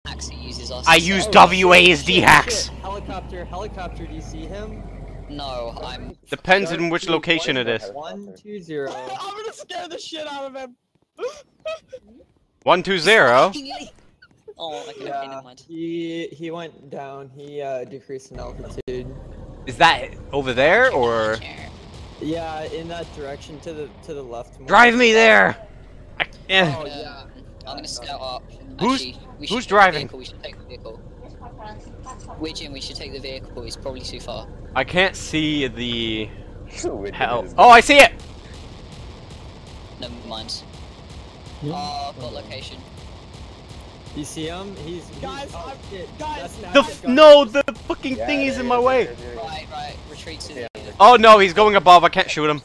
hacks he uses us. I use WASD hacks. Helicopter, do you see him? No, I'm. Depends on which location it is. 120. I'm gonna scare the shit out of him. 120. Oh, okay, never mind. He went down. He decreased in altitude. Is that over there or? Yeah, in that direction to the left. More. Drive me there. Yeah. Oh yeah. I'm gonna scout up. Who's- Actually, we who's should take the driving? vehicle, we should take the vehicle. We're Jim, we should take the vehicle. It's probably too far. I can't see the Which hell. is- Oh, I see it. Never mind. Yeah. Oh, I've got location. You see him? Guys, oh, shit. guys, That's not No, the fucking thing is in my way. Right, retreat to the. Oh no, he's going above. I can't shoot him.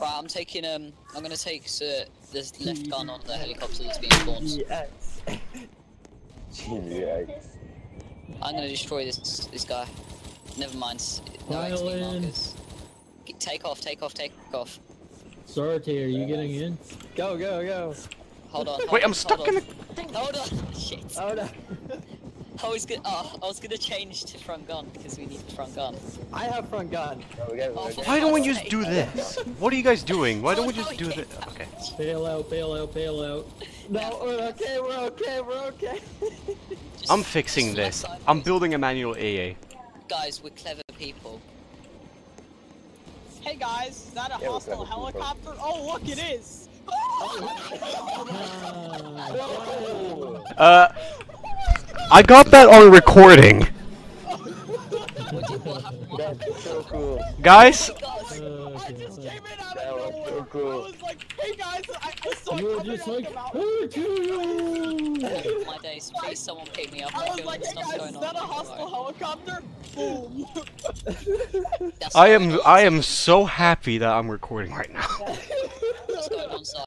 Right, I'm taking I'm gonna take this left gun on the helicopter that's being launched. Yes. GVX. I'm gonna destroy this guy. Never mind. No Dial XP in. markers. Take off. Sarate, are you getting in? Go. Hold on. Wait, I'm stuck in the. Hold on. Shit. Oh no. I was gonna change to front gun because we need the front gun. I have front gun. Why don't we just do this? What are you guys doing? Why don't we just do this? Okay. Bail out. No, we're okay. I'm fixing this. I'm building a manual AA. Guys, we're clever people. Hey guys, is that a hostile helicopter? Oh look, it is. I got that on recording. That's so cool. Guys, I just came in out That of was nowhere. so cool. I was like, hey guys, I saw You were something just else like, come out. "I'll kill you!" My days, please someone pick me up. I I'm was feeling like, hey stuff guys, going is on. that a hostile helicopter? Boom. That's I going on am so happy that I'm recording right now. What's going on, sir?